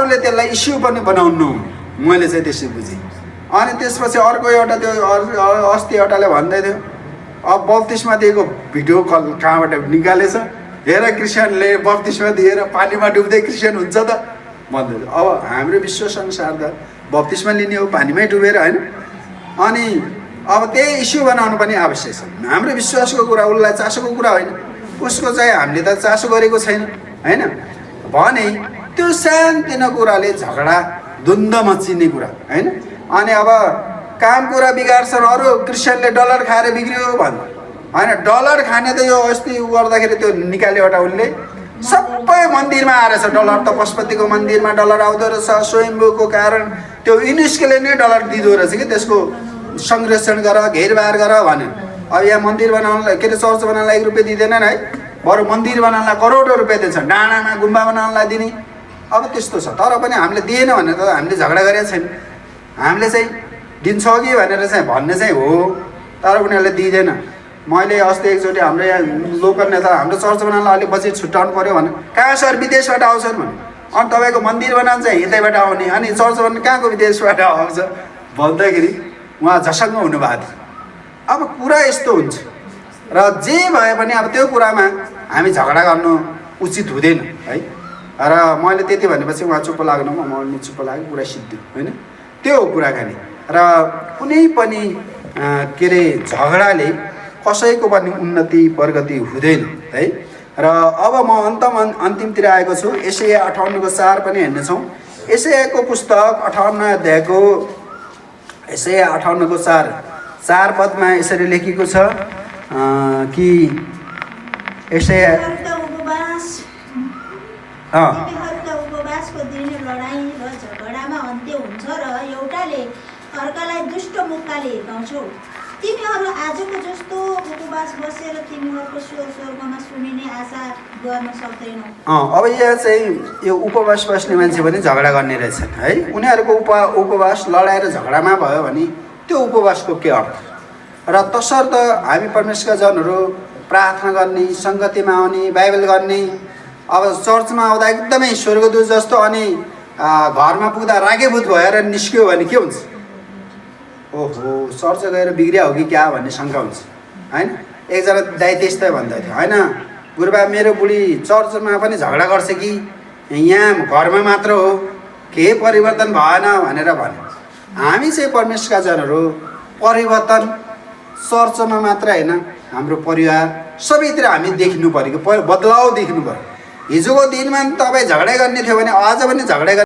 अरूले त्यसलाई इस्यु पनि बनाउनु मैले चाहिँ त्यसै बुझेँ। अनि त्यसपछि अर्को एउटा त्यो अस्ति एउटाले भन्दै थियो अब बत्तिसमा दिएको भिडियो कल कहाँबाट निकालेछ, हेर क्रिस्चियनले बत्तिसमा दिएर पानीमा डुब्दै क्रिस्चियन हुन्छ त भन्दै थियो। अब हाम्रो विश्वास अनुसार त बत्तिसमा लिने हो पानीमै डुबेर, होइन? अनि अब त्यही इस्यु बनाउनु पनि आवश्यक छ। हाम्रो विश्वासको कुरा उसलाई चासोको कुरा होइन, उसको चाहिँ हामीले त चासो गरेको छैन, होइन? भने त्यो सानोतिनो कुराले झगडा द्वन्द्व मचिने कुरा, होइन? अनि अब काम कुरा बिगार्छन्, अरू क्रिस्चियनले डलर खाएर बिग्रियो भन्छ, होइन? डलर खाने त यो अस्ति उ गर्दाखेरि त्यो निकाल्यो एउटा उसले, सबै मन्दिरमा आएर छ डलर त, पशुपतिको मन्दिरमा डलर आउँदो रहेछ, स्वयम्भूको कारण त्यो युनेस्कोले नै डलर दिँदो रहेछ कि त्यसको संरक्षण गर, घेरबार गर भन्यो। अब यहाँ मन्दिर बनाउनलाई के अरे चर्च बनाउनलाई 1 रुपियाँ दिँदैनन्, है? बरु मन्दिर बनाउनलाई करोडौँ रुपियाँ दिन्छ, डाँडामा गुम्बा बनाउनलाई दिने। अब त्यस्तो छ, तर पनि हामीले दिएन भनेर त हामीले झगडा गरेका छैन। हामीले चाहिँ दिन्छ कि भनेर चाहिँ भन्ने चाहिँ हो, तर उनीहरूले दिँदैन। मैले अस्ति एकचोटि हाम्रो यहाँ लोकल नेता हाम्रो चर्च बनाउनलाई अलिक बजेट छुट्याउनु पऱ्यो भने कहाँ सर विदेशबाट आउँछन् भने, अनि तपाईँको मन्दिर बनाउनु चाहिँ यतैबाट आउने, अनि चर्च बनाउनु कहाँको विदेशबाट आउँछ भन्दाखेरि उहाँ झसङ्ग हुनुभएको थियो। अब कुरा यस्तो हुन्छ र जे भए पनि अब त्यो कुरामा हामी झगडा गर्नु उचित हुँदैन, है? र मैले त्यति भनेपछि उहाँ चुप्प लाग्नु, म नि चुप्प लाग्यो, कुरा सिद्धि, होइन? त्यो कुराकानी र कुनै पनि के अरे झगडाले कसैको पनि उन्नति प्रगति हुँदैन, है? र अब म अन्तिमतिर आएको छु। एसाया 58को 4 पनि हेर्नेछौँ। एसायाको पुस्तक 58 अध्यायको एसाया 58को 4 पदमा यसरी लेखिएको छ कि एसाया उपवासको दिन लडाईँ र झगडामा अन्त्य हुन्छ र एउटाले अर्कालाई दुष्ट मुखले हिर्काउँछौ। तिमीहरू आजको जस्तो उपवास बसेर तिमीहरूको स्वर स्वर्गमा सुनिने आशा गर्न सक्दैनौ। अब यहाँ चाहिँ यो उपवास बस्ने मान्छे पनि झगडा गर्ने रहेछन्, है? उनीहरूको उपवास लडाएर झगडामा भयो भने त्यो उपवासको के अर्थ? र तसर्थ हामी परमेश्वरका जनहरू प्रार्थना गर्ने, सङ्गतिमा आउने, बाइबल गर्ने, अब चर्चमा आउँदा एकदमै स्वर्गदूत जस्तो, अनि घरमा पुग्दा रागेभूत भएर निस्क्यो भने के हुन्छ? ओहो, चर्च गएर बिग्रिया हो कि क्या भन्ने शङ्का हुन्छ, होइन? एकजना दाइ त्यस्तै भन्दै थियो, होइन गुरुबा मेरो बुढी चर्चमा पनि झगडा गर्छ कि यहाँ घरमा मात्र हो, के परिवर्तन भएन भनेर भन्यो। हामी चाहिँ परमेश्वरका जनहरू परिवर्तन चर्चमा मात्र होइन, हाम्रो परिवार सबैतिर हामी देख्नु पऱ्यो कि बदलाउ देख्नु पऱ्यो। हिजोको दिनमा तपाईँ झगडा गर्ने थियो भने आज पनि झगडा